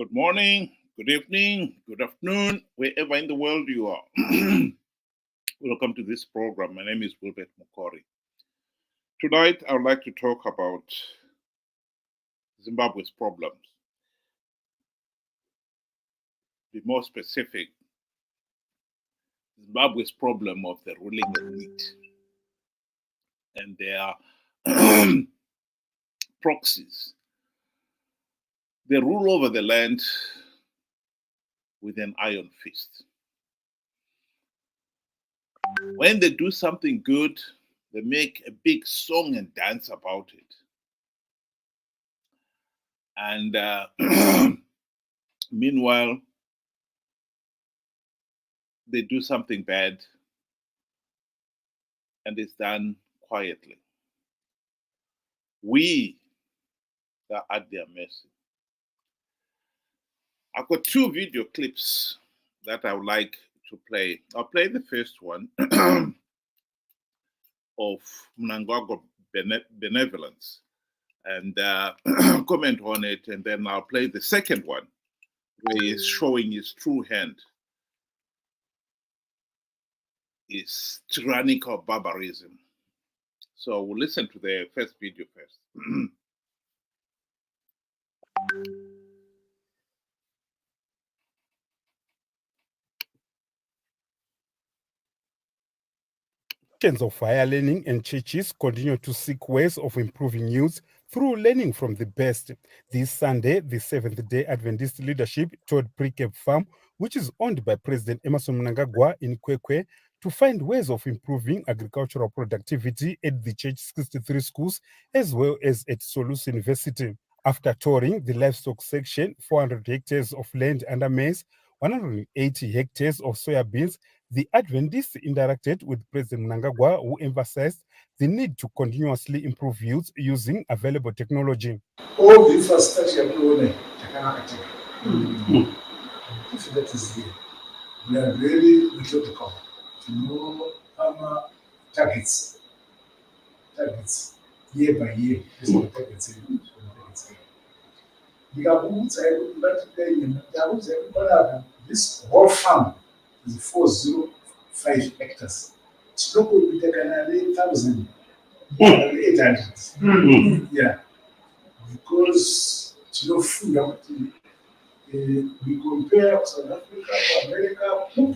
Good morning, good evening, good afternoon, wherever in the world you are. Welcome to this program. My name is Wilbert Mukori. Tonight, I would like to talk about Zimbabwe's problems. Be more specific, Zimbabwe's problem of the ruling elite and their proxies. They rule over the land with an iron fist. When they do something good, they make a big song and dance about it. And meanwhile, they do something bad and it's done quietly. We are at their mercy. I've got two video clips that I would like to play. I'll play the first one of Mnangagwa benevolence and comment on it, and then I'll play the second one where he's showing his true hand, his tyrannical barbarism. So we'll listen to the first video first. Of higher learning and churches continue to seek ways of improving youth through learning from the best. This Sunday, the Seventh-day Adventist leadership toured Pre-Cape Farm, which is owned by President Emmerson Mnangagwa in Kwekwe, to find ways of improving agricultural productivity at the church 63 schools as well as at Solus University. After touring the livestock section, 400 hectares of land under maize, 180 hectares of soya beans, the Adventists interacted with President Mnangagwa, who emphasized the need to continuously improve youth using available technology. All the infrastructure if that is there, we are very methodical to know our targets year by year. This whole farm is 405 hectares. It's not going to be taken 8,800. Yeah, because we compare South Africa to America, you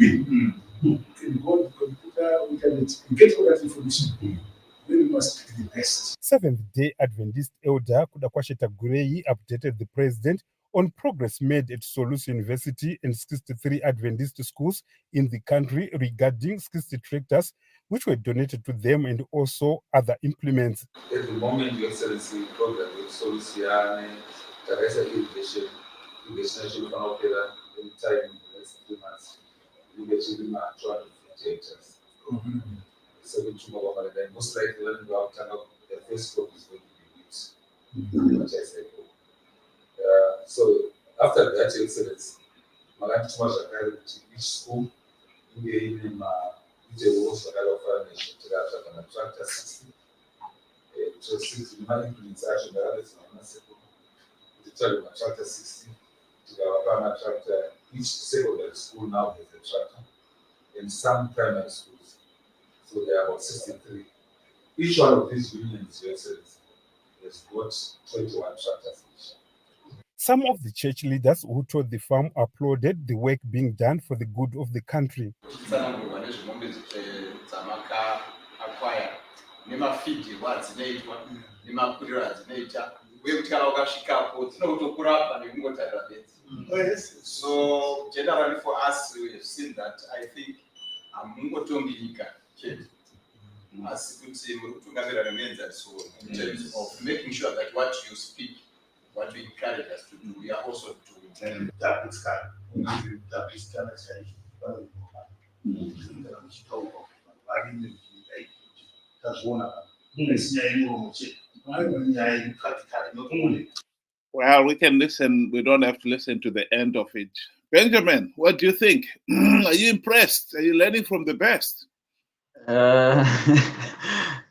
can go to computer, we get all that information. We must pick the best. Seventh-day Adventist elder Kudakwasheta Gurei updated the president on progress made at Solus University and 63 Adventist schools in the country regarding 60 tractors, which were donated to them, and also other implements. At the moment, Your Excellency, program with Solus Teresa irrigation opera in time in the next 3 months. We get to 250 hectares. Most likely, when we have the first crop is going to be wheat. So after that, Your Excellency, each school in the also a tractor 60. So 60 implementation, the tractor 60 to our tractor. Each secondary school now has a tractor, and some primary schools. So there are about 63. Each one of these unions, Your Excellency, has got 21 tractors each. Some of the church leaders who toured the farm applauded the work being done for the good of the country. So generally for us, we have seen that. I think as in terms of making sure that what you speak, what we encourage us to do, we are also doing. That is Well, we can listen. We don't have to listen to the end of it. Benjamin, what do you think? Are you impressed? Are you learning from the best?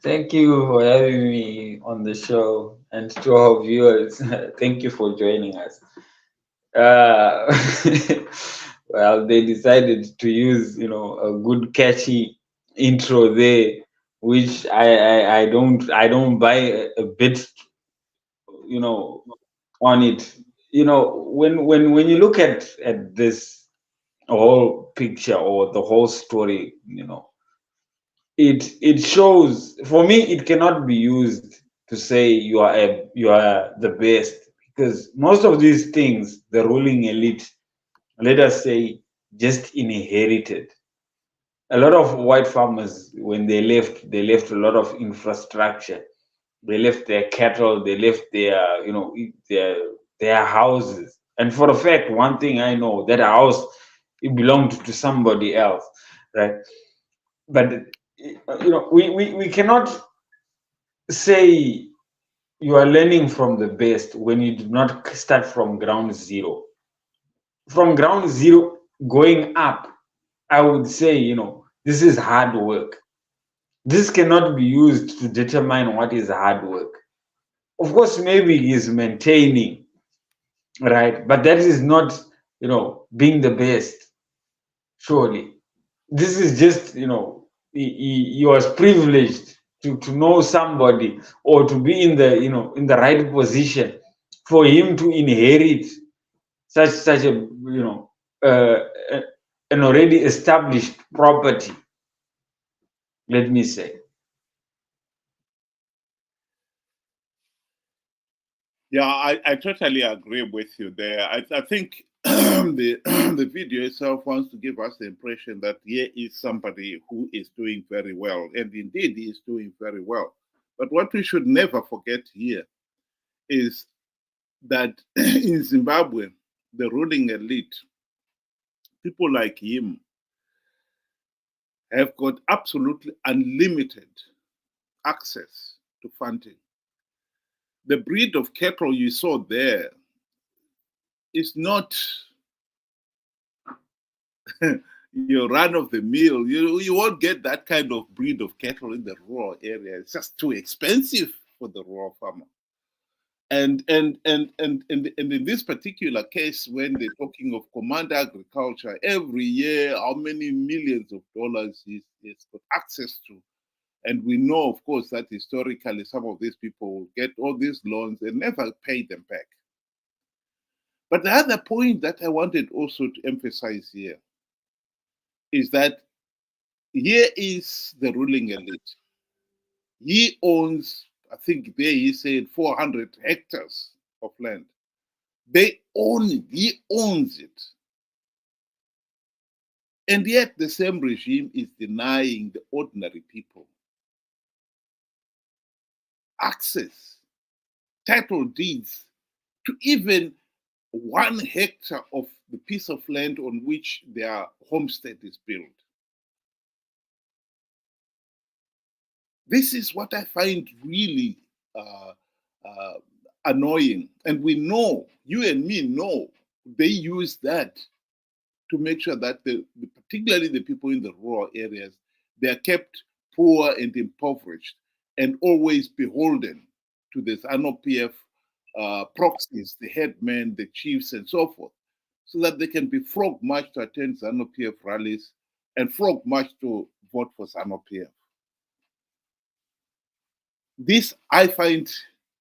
Thank you for having me on the show, and to our viewers, thank you for joining us. Uh, well, they decided to use, a good catchy intro there, which I don't buy a bit, on it. When you look at this whole picture or the whole story, it shows, for me, it cannot be used to say you are the best, because most of these things the ruling elite, let us say, just inherited. A lot of white farmers, when they left a lot of infrastructure. They left their cattle, they left their, their houses. And for a fact, one thing I know, that house, it belonged to somebody else, right? But we cannot say you are learning from the best when you do not start from ground zero. From ground zero going up, I would say, this is hard work. This cannot be used to determine what is hard work. Of course, maybe he is maintaining, right? But that is not, being the best, surely. This is just, he was privileged to know somebody, or to be in the, in the right position for him to inherit such a, an already established property, let me say. Yeah, I totally agree with you there. I think the video itself wants to give us the impression that here is somebody who is doing very well, and indeed he is doing very well. But what we should never forget here is that in Zimbabwe, the ruling elite, people like him, have got absolutely unlimited access to funding. The breed of cattle you saw there is not your run of the mill. You won't get that kind of breed of cattle in the rural area. It's just too expensive for the rural farmer. And in this particular case, when they're talking of command agriculture, every year, how many millions of dollars he's got access to. And we know, of course, that historically some of these people will get all these loans and never pay them back. But the other point that I wanted also to emphasize here is that here is the ruling elite. He owns, I think there he said 400 hectares of land. They own it, he owns it. And yet the same regime is denying the ordinary people access, title deeds to even 1 hectare of the piece of land on which their homestead is built. This is what I find really annoying. And we know, you and me know, they use that to make sure that particularly the people in the rural areas, they are kept poor and impoverished and always beholden to the Zanu PF proxies, the headmen, the chiefs, and so forth, so that they can be frog marched to attend Zanu PF rallies and frog marched to vote for Zanu PF. This I find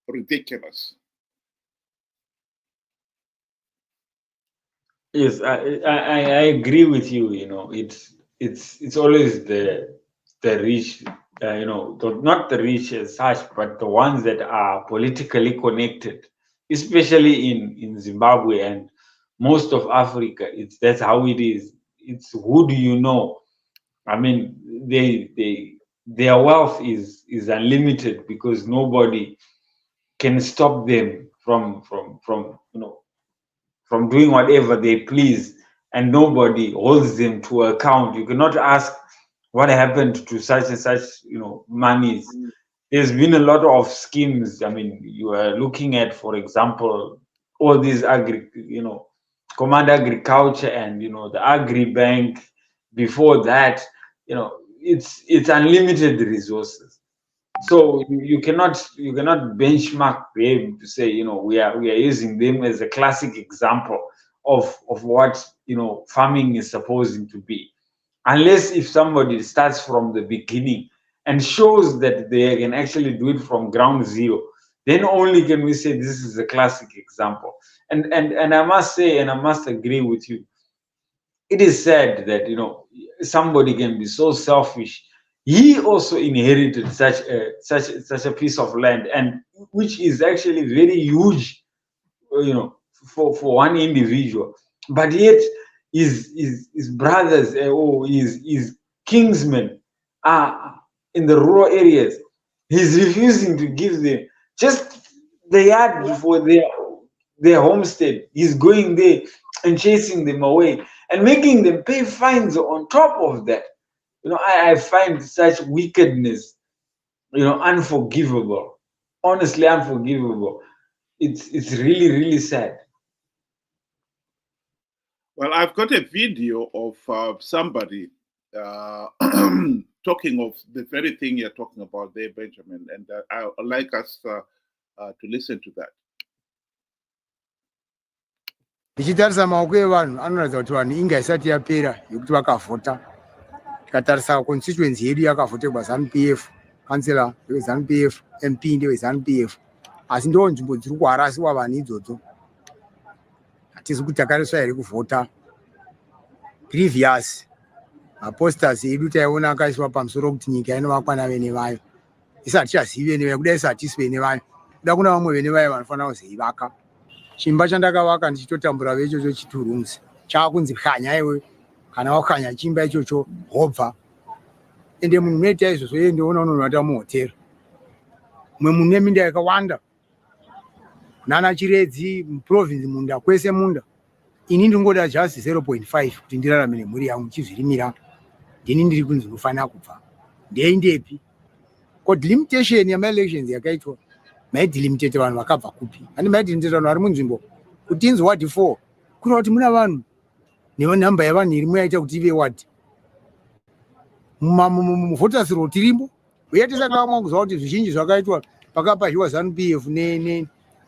ridiculous. Yes, I agree with you. It's always the rich, not the rich as such, but the ones that are politically connected, especially in Zimbabwe and most of Africa. That's how it is. It's who do you know? I mean, their wealth is unlimited, because nobody can stop them from doing whatever they please, and nobody holds them to account. You cannot ask what happened to such and such, monies. There's been a lot of schemes. I mean, you are looking at, for example, all these command agriculture and the agri bank. Before that, it's unlimited resources. So you cannot benchmark them to say, you know, we are using them as a classic example of what, you know, farming is supposed to be, unless if somebody starts from the beginning and shows that they can actually do it from ground zero, then only can we say this is a classic example. And I must say, and I must agree with you, it is sad that, you know, somebody can be so selfish. He also inherited such a piece of land, and which is actually very huge, you know, for one individual, but yet his brothers or his kingsmen are in the rural areas. He's refusing to give them just the yard for their homestead. He's going there and chasing them away and making them pay fines on top of that. You know, I find such wickedness, you know, unforgivable. Honestly, unforgivable. It's really, really sad. Well, I've got a video of somebody talking of the very thing you're talking about there, Benjamin, and I would like us to listen to that. Tichitarisa maoko evanhu anoratidza kuti vanhu inga isati yapera yekuti vakavhota. Tikatarisa constituency yedu yakavhoterwa Zanu PF, kansela weZanu PF, MP ndeweZanu PF, asi ndo nzvimbo dziri kuharasiwa vanhu idzodzo. Hatizi kuti takariswa here kuvhota. Previous maposters edu taiona akaiswa pamusoro kuti nyika inovakwa navene vayo. Isati chazivi vene vayo, kuda isati isi vene vayo, kuda kuna vamwe vene vayo vanofanira kuzoivaka. Chimba chandakavaka ndichitotambura vechocho chiturumzi chakunzi kanya iwe, kana wakanya chimba ichocho hobva. Ende munhu unoita izvozvo yeye ndoona unonoata muhotera. Mumwe munhu neminda yakawanda, nana chiredzi muprovinsi munda kwese munda. Ini ndingoda just 0.5 kuti ndirarame nemhuri yangu chizvirimira. Ndini ndiri kunzi unofanira kubva. Ndeindepi? Code limitation yama-elections yakaitwa maidilimitate vanhu vakabva kupi? Ani maidilimitate vanhu vari munzvimbo kuti inzi ward 4 kuna kuti muna vanhu nenhamba yavanhu irimo yaita kuti ive ward. Muvhoters roll tirimo uye tisakaamwa kuziva kuti zvizhinji zvakaitwa pakapazhiwa Zanu PF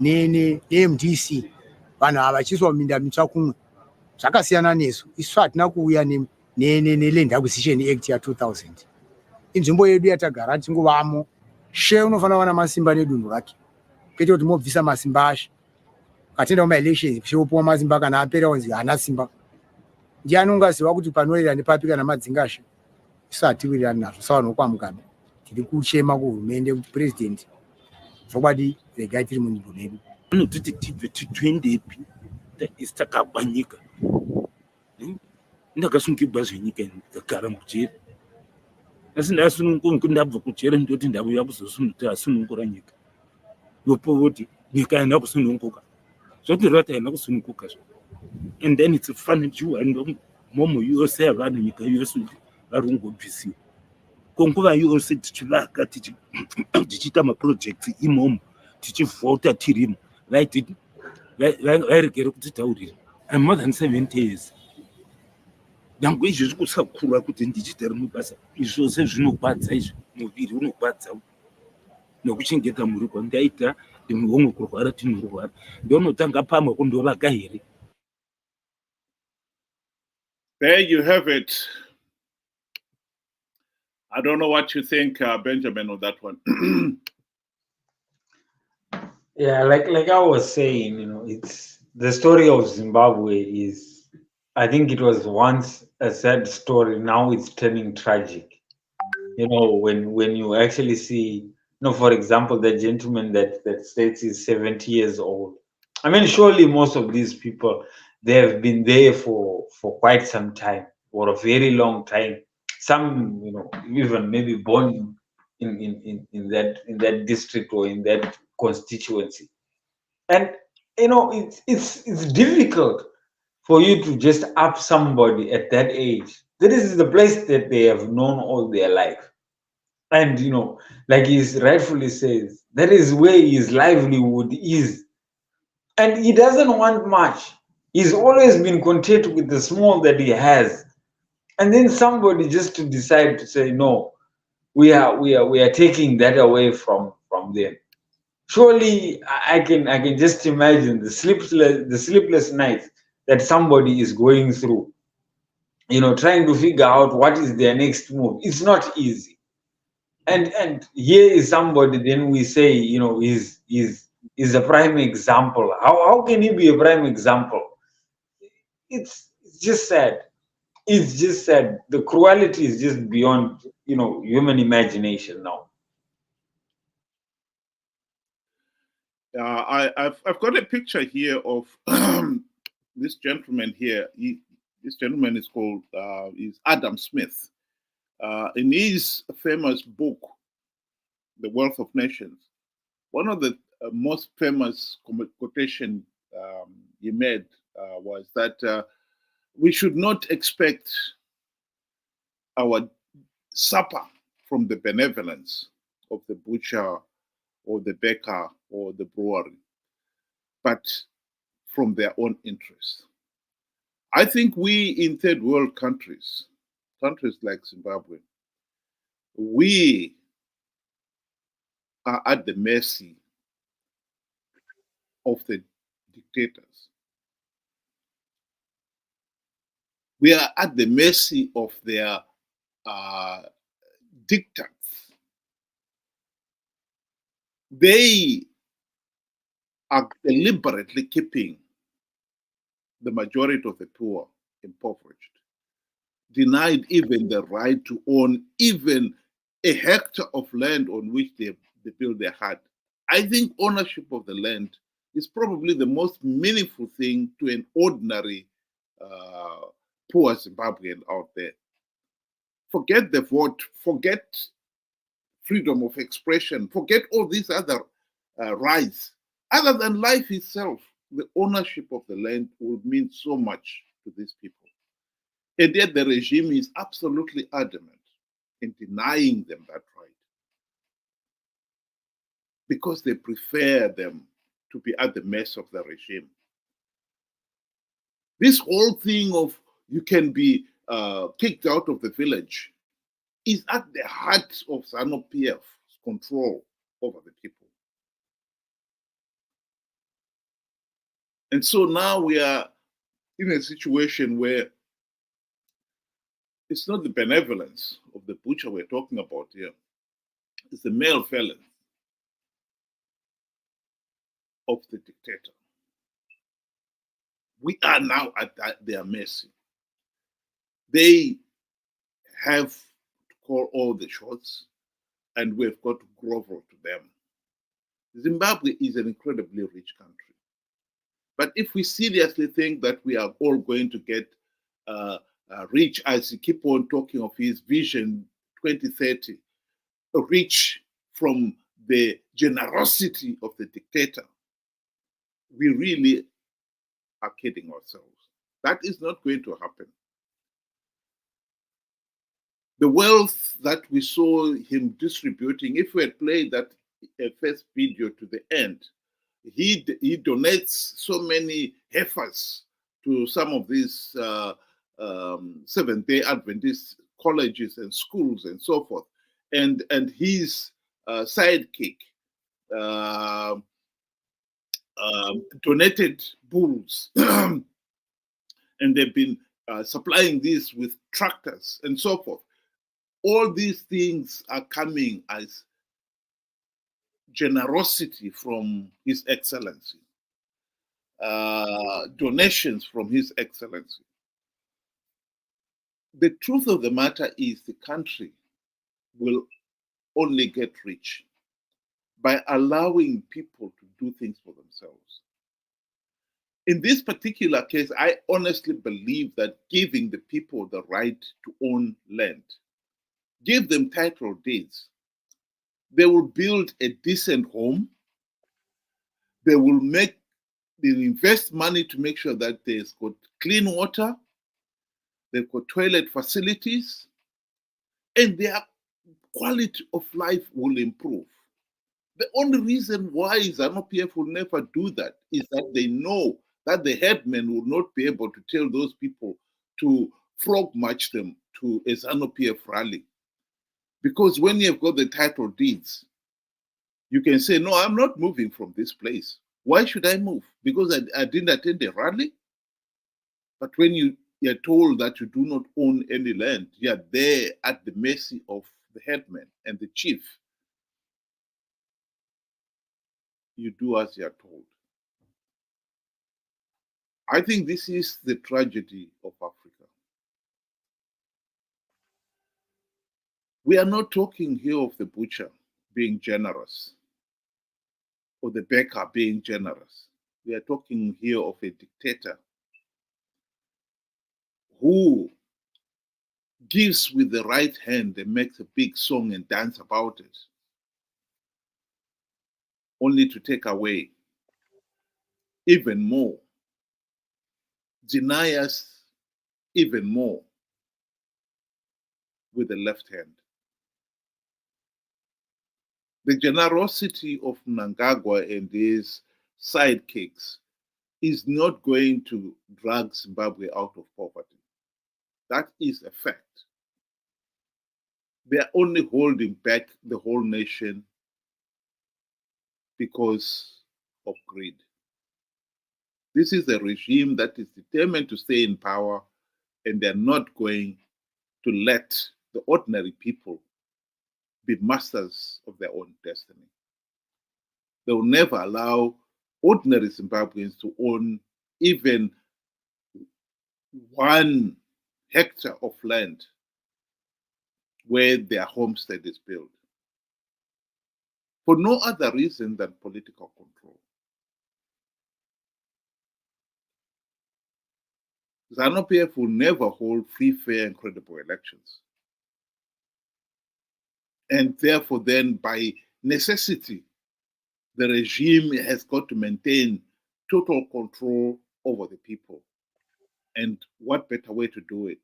neMDC vanhu ava vachiswa muminda mitsva kumwe zvakasiyana nesu. Isu hatina kuuya neLand Acquisition Act ya2000. Inzvimbo yedu yatagara tingovamo. She unofanira kuva namasimba nedunhu rake, kwete kuti mobvisa masimba ashe. Katenda kuma-elections she opuwa masimba kana apera onzi haana simba. Ndiani ungaziva kuti panorera nepapi kana madzingashe? Isu hatiwirirani nazvo savanhu vokwaMugabe. Tiri kuchema kuhurumende kuti president vokwadi regai tiri munzvimbo medu. Anotiti tibve titwendepi takabva nyika. Ndakasungirwa zvenyika ndakagara mujeri. Asi ndasununguka ndabva kujeri ndoti ndauya kuzosunungura nyika. Yopoti nyika haina kusununguka. Zvotireva haina kusununguka zvo. And then it's funny to momo yose yavanhu nyika yose vari kungobvisiwa. Konguva yose tichivaka tichiita maprojects imomo tichivhota tirimo. Vairegere kutitaurira. I'm more than 70 years. Nyange izvozvi kusakura kuti ndichite rimwe basa. Izvose zvinokwadza izvi. Muviri unokwadza. Nokuchengeta mhuri kwandaita ndimwe kurwara tinorwara. Ndonotanga pamwe kundovaka here. There you have it. I don't know what you think, Benjamin, on that one. Yeah, like I was saying, you know, it's the story of Zimbabwe is, I think it was once a sad story. Now it's turning tragic. You know, when you actually see, you know, for example, the gentleman that states he's 70 years old. I mean, surely most of these people, they have been there for quite some time, or a very long time. Some, you know, even maybe born in that district or in that constituency. And you know, it's difficult for you to just up somebody at that age. This is the place that they have known all their life. And you know, like he rightfully says, that is where his livelihood is. And he doesn't want much. He's always been content with the small that he has. And then somebody just to decide to say, no, we are taking that away from them. Surely I can just imagine the sleepless nights that somebody is going through, trying to figure out what is their next move. It's not easy. And here is somebody, then we say, is a prime example. How can he be a prime example? It's just sad. It's just sad. The cruelty is just beyond, human imagination now. I've got a picture here of this gentleman here. This gentleman is called is Adam Smith. In his famous book, The Wealth of Nations, one of the most famous quotation he made was that we should not expect our supper from the benevolence of the butcher or the baker or the brewery, but from their own interests. I think we in third world countries like Zimbabwe, we are at the mercy of the dictators. We are at the mercy of their dictats. They are deliberately keeping the majority of the poor impoverished, denied even the right to own even a hectare of land on which they build their hut. I think ownership of the land is probably the most meaningful thing to an ordinary poor Zimbabwean out there. Forget the vote, forget freedom of expression, forget all these other rights. Other than life itself, the ownership of the land will mean so much to these people. And yet the regime is absolutely adamant in denying them that right, because they prefer them to be at the mercy of the regime. This whole thing of you can be kicked out of the village is at the heart of Zanu PF's control over the people. And so now we are in a situation where it's not the benevolence of the butcher we're talking about here, it's the malevolence of the dictator. We are now at their mercy. They have to call all the shots, and we've got to grovel to them. Zimbabwe is an incredibly rich country. But if we seriously think that we are all going to get rich, as he keep on talking of his vision 2030, rich from the generosity of the dictator, we really are kidding ourselves. That is not going to happen. The wealth that we saw him distributing, if we had played that first video to the end, he donates so many heifers to some of these Seventh-day Adventist colleges and schools and so forth. And his sidekick donated bulls, and they've been supplying these with tractors and so forth. All these things are coming as generosity from His Excellency, donations from His Excellency. The truth of the matter is the country will only get rich by allowing people to do things for themselves. In this particular case, I honestly believe that giving the people the right to own land, give them title deeds, they will build a decent home, they will invest money to make sure that there's got clean water, they've got toilet facilities, and their quality of life will improve. The only reason why Zanu PF will never do that is that they know that the headmen will not be able to tell those people to frog march them to a Zanu PF rally. Because when you've got the title deeds, you can say, no, I'm not moving from this place. Why should I move? Because I didn't attend a rally? But when you're told that you do not own any land, you're there at the mercy of the headman and the chief. You do as you're told. I think this is the tragedy of Africa. We are not talking here of the butcher being generous or the baker being generous. We are talking here of a dictator who gives with the right hand and makes a big song and dance about it, only to take away even more, deny us even more with the left hand. The generosity of Mnangagwa and his sidekicks is not going to drag Zimbabwe out of poverty. That is a fact. They are only holding back the whole nation because of greed. This is a regime that is determined to stay in power, and they're not going to let the ordinary people be masters of their own destiny. They will never allow ordinary Zimbabweans to own even 1 hectare of land where their homestead is built, for no other reason than political control. Zanu PF will never hold free, fair, and credible elections. And therefore, then, by necessity, the regime has got to maintain total control over the people. And what better way to do it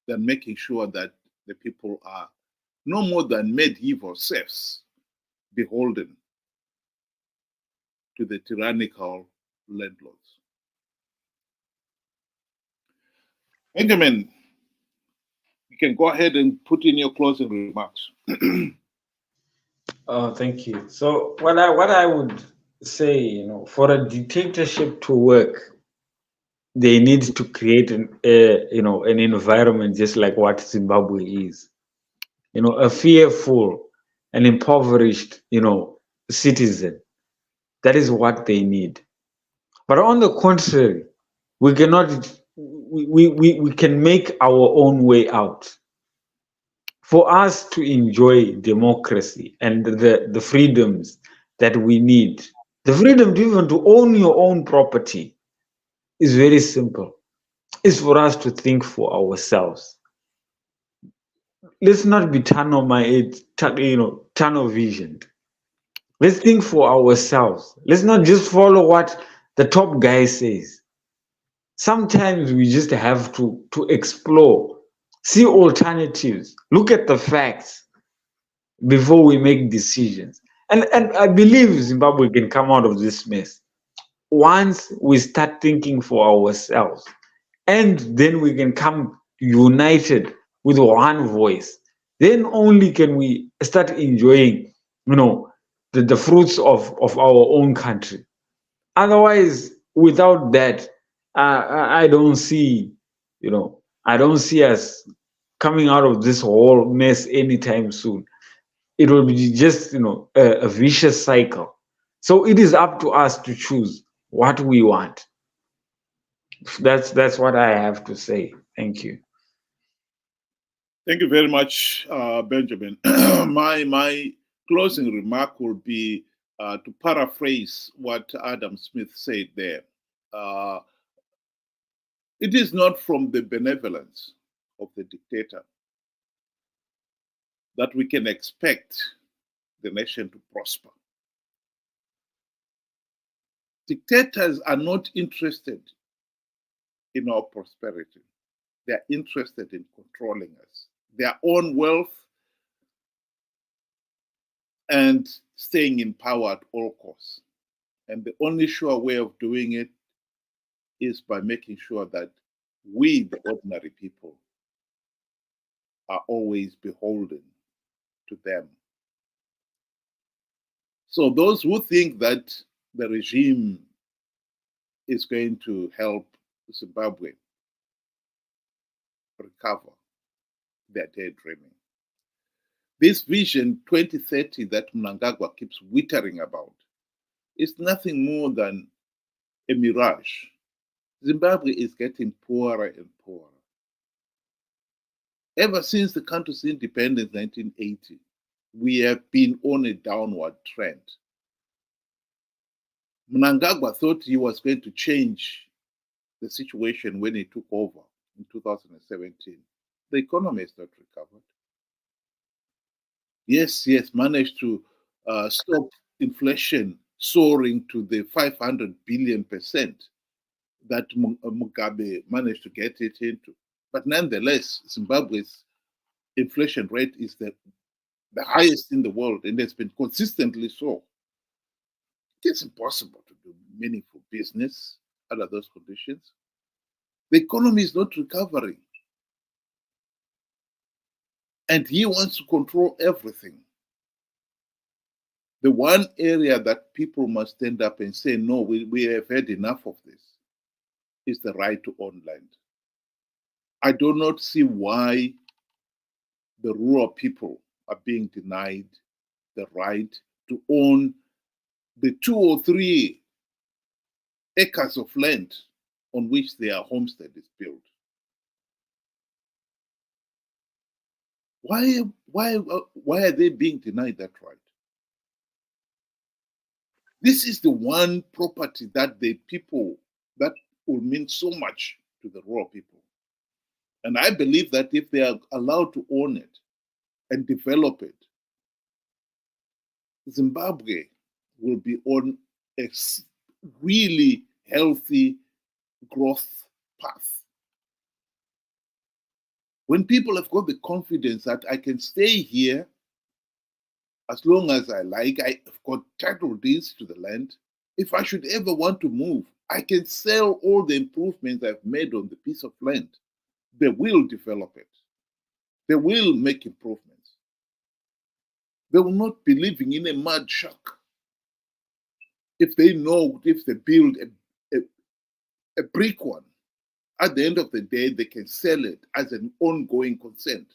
than making sure that the people are no more than medieval serfs, beholden to the tyrannical landlords. Benjamin, you can go ahead and put in your closing remarks. Oh, thank you. So what I would say, for a dictatorship to work, they need to create an environment just like what Zimbabwe is. A fearful and impoverished, citizen. That is what they need. But on the contrary, we cannot. We can make our own way out. For us to enjoy democracy and the freedoms that we need, the freedom to even to own your own property is very simple. It's for us to think for ourselves. Let's not be tunnel visioned. Let's think for ourselves. Let's not just follow what the top guy says. Sometimes we just have to explore, see alternatives, look at the facts before we make decisions. And I believe Zimbabwe can come out of this mess once we start thinking for ourselves. And then we can come united with one voice. Then only can we start enjoying, the fruits of our own country. Otherwise, without that, I don't see, I don't see us coming out of this whole mess anytime soon. It will be just, a vicious cycle. So it is up to us to choose what we want. That's what I have to say. Thank you. Thank you very much, Benjamin. My closing remark will be to paraphrase what Adam Smith said there. It is not from the benevolence of the dictator that we can expect the nation to prosper. Dictators are not interested in our prosperity. They are interested in controlling us, their own wealth, and staying in power at all costs. And the only sure way of doing it is by making sure that we, the ordinary people, are always beholden to them. So those who think that the regime is going to help Zimbabwe recover, they're daydreaming. This vision 2030 that Mnangagwa keeps wittering about is nothing more than a mirage. Zimbabwe is getting poorer and poorer. Ever since the country's independence in 1980, we have been on a downward trend. Mnangagwa thought he was going to change the situation when he took over in 2017. The economy has not recovered. Yes, he has managed to stop inflation soaring to the 500 billion% that Mugabe managed to get it into. But nonetheless, Zimbabwe's inflation rate is the highest in the world, and it's been consistently so. It's impossible to do meaningful business under those conditions. The economy is not recovering. And he wants to control everything. The one area that people must stand up and say, no, we have had enough of this, is the right to own land. I do not see why the rural people are being denied the right to own the 2 or 3 acres of land on which their homestead is built. Why are they being denied that right? This is the one property that the people, that will mean so much to the rural people. And I believe that if they are allowed to own it and develop it, Zimbabwe will be on a really healthy growth path. When people have got the confidence that I can stay here as long as I like, I've got title deeds to the land. If I should ever want to move, I can sell all the improvements I've made on the piece of land. They will develop it. They will make improvements. They will not be living in a mud shack. If they know, if they build a brick one, at the end of the day, they can sell it as an ongoing consent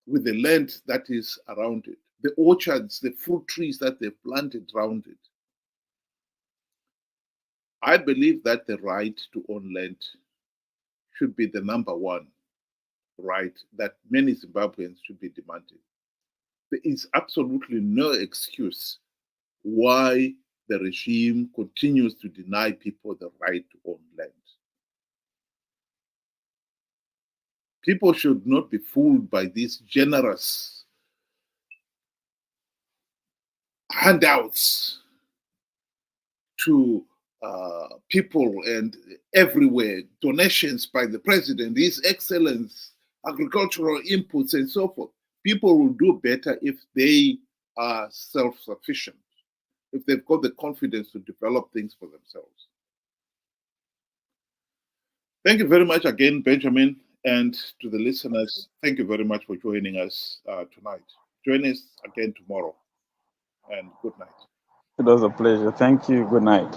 with the land that is around it, the orchards, the fruit trees that they've planted around it. I believe that the right to own land should be the number one right that many Zimbabweans should be demanding. There is absolutely no excuse why the regime continues to deny people the right to own land. People should not be fooled by these generous handouts to people and everywhere, donations by the president, His Excellence, agricultural inputs and so forth. People will do better if they are self-sufficient, if they've got the confidence to develop things for themselves. Thank you very much again, Benjamin, and to the listeners, thank you very much for joining us tonight. Join us again tomorrow, and good night. It was a pleasure. Thank you. Good night.